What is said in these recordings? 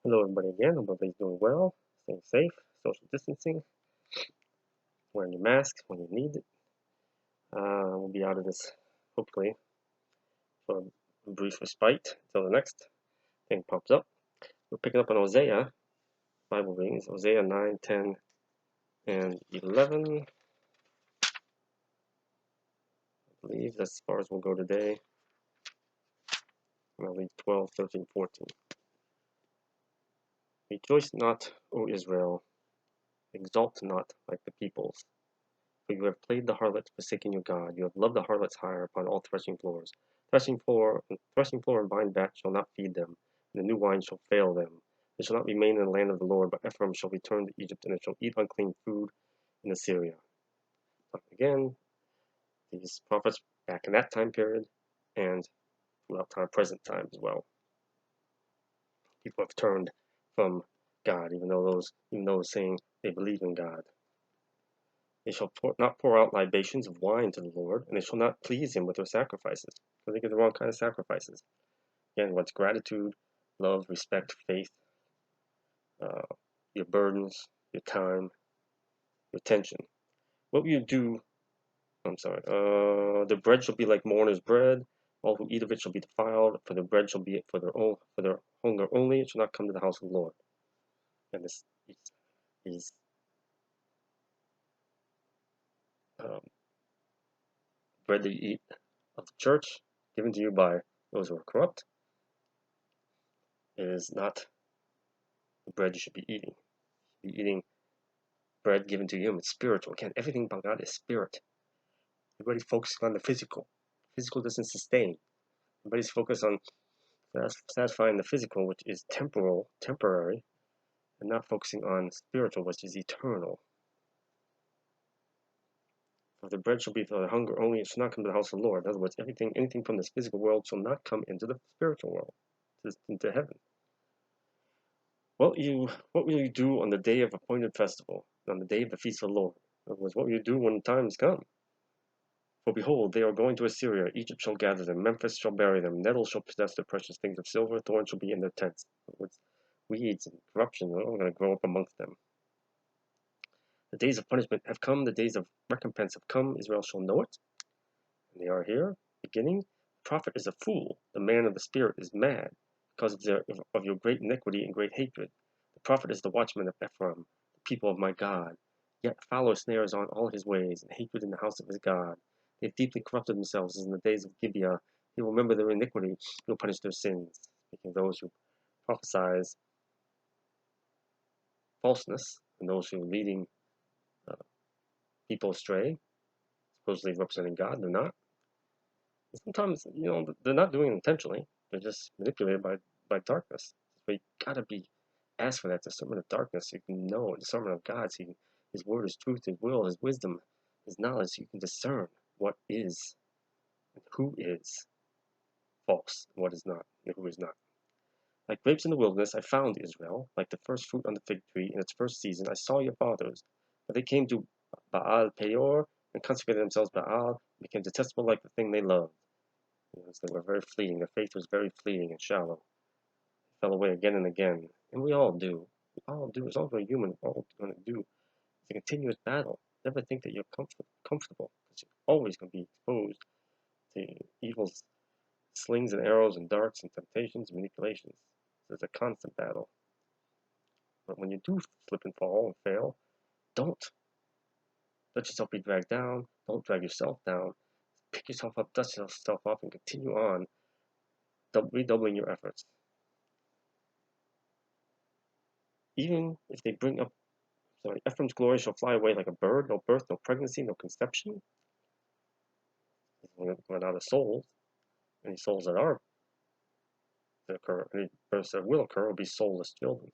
Hello everybody again. Hope everybody's doing well, staying safe, social distancing, wearing your mask when you need it. We'll be out of this hopefully for a brief respite until the next thing pops up. We're picking up on Hosea Bible readings, Hosea 9, 10, and 11. I believe that's as far as we'll go today. And I'll read 12, 13, 14. Rejoice not, O Israel, exult not like the peoples. For you have played the harlot, forsaking your God. You have loved the harlot's hire upon all threshing floors. Threshing floor and vine vat shall not feed them, and the new wine shall fail them. They shall not remain in the land of the Lord, but Ephraim shall return to Egypt, and it shall eat unclean food in Assyria. Again, these prophets back in that time period, and throughout present time as well. People have turned from God, even those saying they believe in God. They shall not pour out libations of wine to the Lord, and they shall not please him with their sacrifices, for they get the wrong kind of sacrifices. Again, what's gratitude, love, respect, faith, your burdens, your time, your attention. What will you do? I'm sorry. The bread shall be like mourner's bread. All who eat of it shall be defiled. For the bread shall be for their hunger only. It shall not come to the house of the Lord. And this is um, bread that you eat of the church, given to you by those who are corrupt, is not the bread you should be eating. You should be eating bread given to you. It's spiritual. Again, everything about God is spirit. Everybody's focusing on the physical. Physical doesn't sustain. Everybody's focused on satisfying the physical, which is temporary, and not focusing on spiritual, which is eternal. For the bread shall be for the hunger only, it shall not come to the house of the Lord. In other words, anything from this physical world shall not come into the spiritual world, into heaven. What will you do on the day of appointed festival, on the day of the feast of the Lord? In other words, what will you do when the time has come? For behold, they are going to Assyria. Egypt shall gather them. Memphis shall bury them. Nettles shall possess the precious things of silver. Thorns shall be in their tents. With weeds and corruption are all going to grow up amongst them. The days of punishment have come. The days of recompense have come. Israel shall know it. And they are here, beginning. The prophet is a fool. The man of the spirit is mad, because of your great iniquity and great hatred. The prophet is the watchman of Ephraim, the people of my God. Yet follow snares on all his ways, and hatred in the house of his God. They have deeply corrupted themselves as in the days of Gibeah. They will remember their iniquity, they will punish their sins. Speaking of those who prophesize falseness, and those who are leading uh, people astray, supposedly representing God, they're not. And sometimes, they're not doing it intentionally. They're just manipulated by darkness. But you gotta ask for that discernment of darkness so you can know, discernment of God, so his word is truth, his will, his wisdom, his knowledge, so you can discern what is and who is false and what is not, and who is not. Like grapes in the wilderness, I found Israel, like the first fruit on the fig tree in its first season. I saw your fathers, but they came to Baal Peor and consecrated themselves Baal, became detestable like the thing they loved. So they were very fleeting. Their faith was very fleeting and shallow. They fell away again and again, and we all do. We all do. As long as we're human, we're all going to do. It's a continuous battle. Never think that you're comfortable, because you're always going to be exposed to evil's slings and arrows and darts and temptations and manipulations. So it's a constant battle. But when you do slip and fall and fail, don't let yourself be dragged down. Don't drag yourself down. Pick yourself up, dust yourself off, and continue on, redoubling your efforts. Even if they bring up, Ephraim's glory shall fly away like a bird, no birth, no pregnancy, no conception. We're out of souls. Any souls that are that occur, any births that will occur will be soulless children.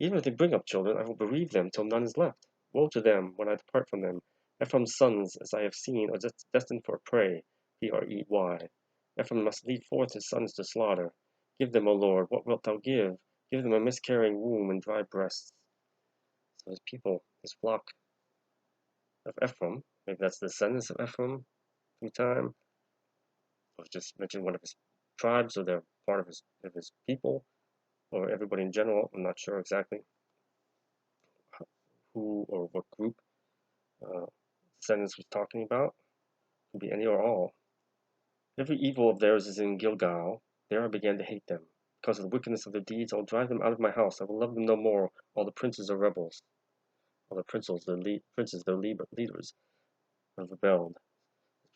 Even if they bring up children, I will bereave them till none is left. Woe to them when I depart from them. Ephraim's sons, as I have seen, are destined for a prey. P-R-E-Y. Ephraim must lead forth his sons to slaughter. Give them, O Lord, what wilt thou give? Give them a miscarrying womb and dry breasts. So his people, his flock of Ephraim, maybe that's the descendants of Ephraim through time, or just mention one of his tribes, so they're part of his people. or everybody in general. I'm not sure exactly who or what group descendants was talking about. It could be any or all. Every evil of theirs is in Gilgal. There I began to hate them. Because of the wickedness of their deeds, I will drive them out of my house. I will love them no more. All the princes are rebels. All the princes, their leaders, have rebelled.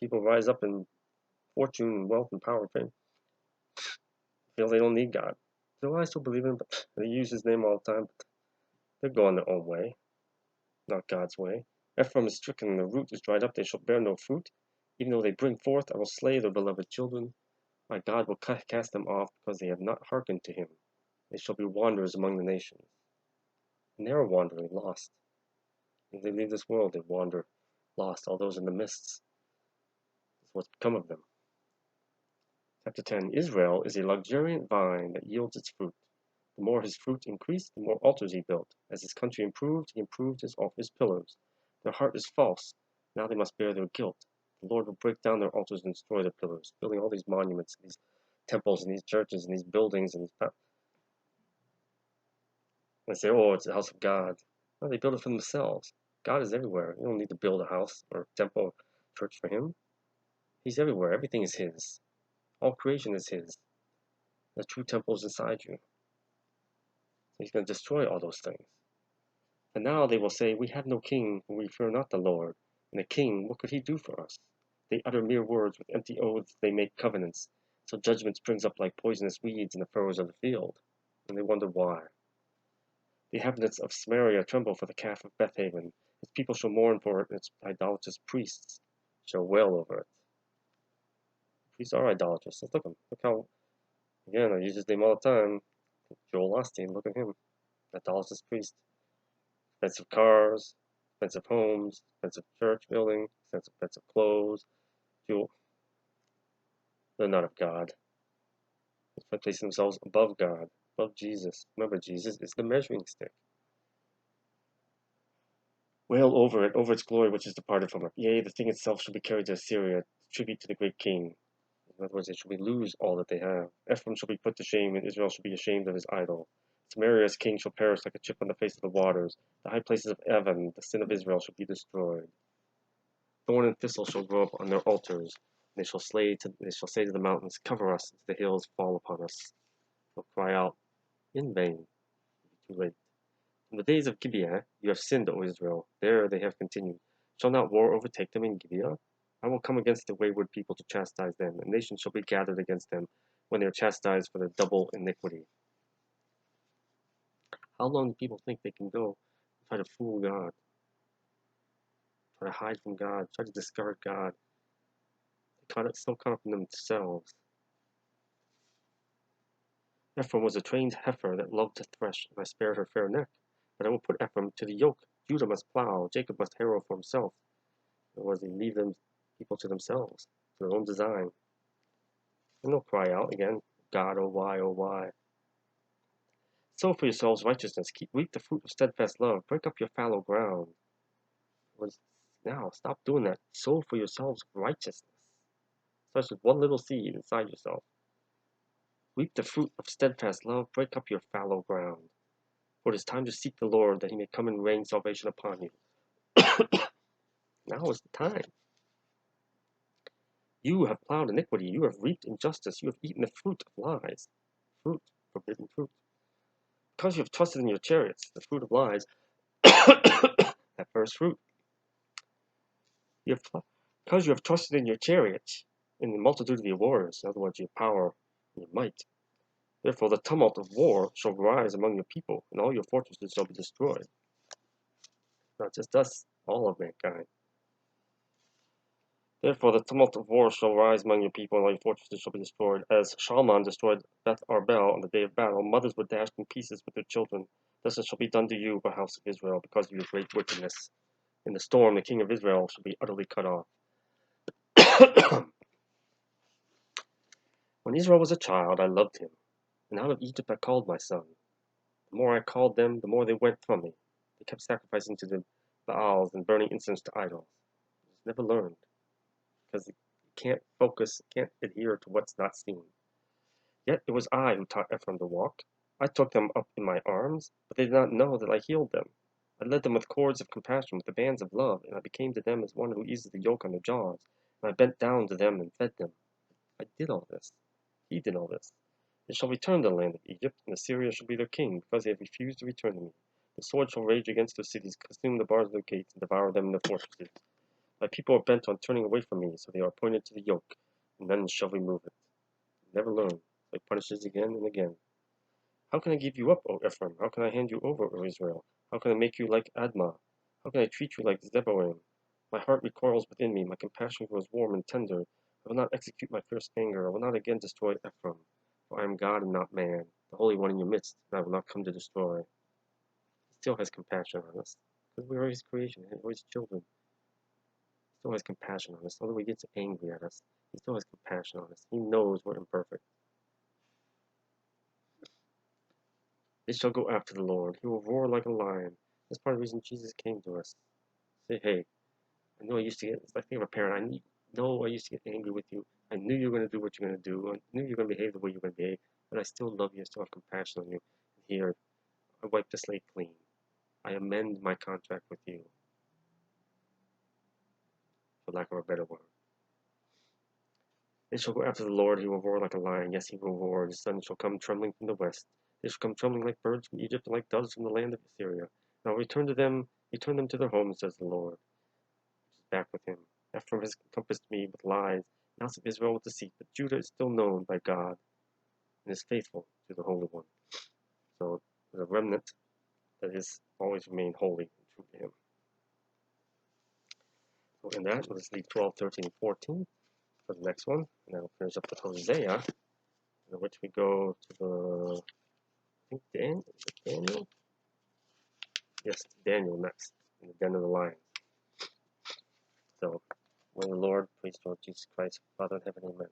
People rise up in fortune and wealth and power and fame. Feel they don't need God. Do I still believe in him? But they use his name all the time. But they're going their own way, not God's way. Ephraim is stricken, and the root is dried up. They shall bear no fruit. Even though they bring forth, I will slay their beloved children. My God will cast them off because they have not hearkened to him. They shall be wanderers among the nations. And they are wandering, lost. If they leave this world, they wander, lost. All those in the mists. That's what's become of them. Chapter 10. Israel is a luxuriant vine that yields its fruit. The more his fruit increased, the more altars he built. As his country improved, he improved his pillars. Their heart is false. Now they must bear their guilt. The Lord will break down their altars and destroy their pillars, building all these monuments, these temples, and these churches, and these buildings, and these. They say, oh, it's the house of God. No, they build it for themselves. God is everywhere. You don't need to build a house or a temple or church for him. He's everywhere. Everything is his. All creation is his. The true temple is inside you. He's going to destroy all those things. And now they will say, we have no king, for we fear not the Lord. And a king, what could he do for us? They utter mere words, with empty oaths they make covenants. So judgment springs up like poisonous weeds in the furrows of the field. And they wonder why. The inhabitants of Samaria tremble for the calf of Bethaven. Its people shall mourn for it, and its idolatrous priests shall wail over it. Priests are idolatrous. Look at them. Look how, again, I use his name all the time. Joel Osteen, look at him. Idolatrous priest. Expensive cars, expensive homes, expensive church building, expensive clothes, fuel. They're not of God. They're placing themselves above God, above Jesus. Remember, Jesus is the measuring stick. Wail over it, over its glory which is departed from it. Yea, the thing itself shall be carried to Assyria, tribute to the great king. In other words, they shall lose all that they have. Ephraim shall be put to shame, and Israel shall be ashamed of his idol. Samaria's king shall perish like a chip on the face of the waters. The high places of Evan, the sin of Israel, shall be destroyed. Thorn and thistle shall grow up on their altars. They shall say to the mountains, cover us, and to the hills, fall upon us. They'll cry out in vain. It'll be too late. In the days of Gibeah, you have sinned, O Israel. There they have continued. Shall not war overtake them in Gibeah? I will come against the wayward people to chastise them. A nation shall be gathered against them when they are chastised for their double iniquity. How long do people think they can go and try to fool God, try to hide from God, try to discard God? They're so caught up in themselves. Ephraim was a trained heifer that loved to thresh, and I spared her fair neck. But I will put Ephraim to the yoke. Judah must plow, Jacob must harrow for himself. In other words, they leave them people to themselves, to their own design. And they'll cry out again, God, oh why, oh why. Sow for yourselves righteousness, reap the fruit of steadfast love, break up your fallow ground. Now, stop doing that. Sow for yourselves righteousness. Starts with one little seed inside yourself. Reap the fruit of steadfast love, break up your fallow ground. For it is time to seek the Lord, that he may come and rain salvation upon you. Now is the time. You have plowed iniquity, you have reaped injustice, you have eaten the fruit of lies. Fruit, forbidden fruit. Because you have trusted in your chariots, the fruit of lies, that first fruit. Because you have trusted in your chariots, in the multitude of your warriors, in other words, your power and your might. Therefore the tumult of war shall rise among your people, and all your fortresses shall be destroyed. Not just us, all of mankind. Therefore the tumult of war shall rise among your people, and all your fortresses shall be destroyed. As Shalman destroyed Beth Arbel on the day of battle, mothers were dashed in pieces with their children. Thus it shall be done to you, O house of Israel, because of your great wickedness. In the storm the king of Israel shall be utterly cut off. When Israel was a child, I loved him, and out of Egypt I called my son. The more I called them, the more they went from me. They kept sacrificing to the Baals and burning incense to idols. They never learned, because you can't focus, can't adhere to what's not seen. Yet it was I who taught Ephraim to walk, I took them up in my arms, but they did not know that I healed them. I led them with cords of compassion, with the bands of love, and I became to them as one who eases the yoke on their jaws. And I bent down to them and fed them. I did all this. He did all this. They shall return to the land of Egypt, and Assyria shall be their king, because they have refused to return to me. The sword shall rage against their cities, consume the bars of their gates, and devour them in their fortresses. My people are bent on turning away from me, so they are appointed to the yoke, and none shall remove it. They never learn, so he punishes again and again. How can I give you up, O Ephraim? How can I hand you over, O Israel? How can I make you like Admah? How can I treat you like Zeboim? My heart recoils within me, my compassion grows warm and tender. I will not execute my fierce anger, I will not again destroy Ephraim. For I am God and not man, the Holy One in your midst, and I will not come to destroy. He still has compassion on us, because we are His creation, and we're His children. He still has compassion on us, although He gets angry at us. He still has compassion on us. He knows we're imperfect. They shall go after the Lord. He will roar like a lion. That's part of the reason Jesus came to us. Say, hey, I know I used to get, it's like being a parent. I used to get angry with you. I knew you were going to do what you're going to do. I knew you were going to behave the way you're going to behave. But I still love you. I still have compassion on you. Here, I wipe the slate clean. I amend my contract with you, for lack of a better word. They shall go after the Lord. He will roar like a lion. Yes, he will roar. The sun shall come trembling from the west. They shall come trembling like birds from Egypt, and like doves from the land of Assyria. Now return them to their homes, says the Lord, which is back with him. Ephraim has encompassed me with lies, the house of Israel with deceit, but Judah is still known by God and is faithful to the Holy One. So there's a remnant that has always remained holy and true to him. So in that, let's leave 12, 13, and 14 for the next one. And I'll finish up with Hosea, in which we go to the, I think, Daniel? Yes, Daniel next, in the den of the lions. So, may the Lord, praise the Lord Jesus Christ, Father in heaven, amen.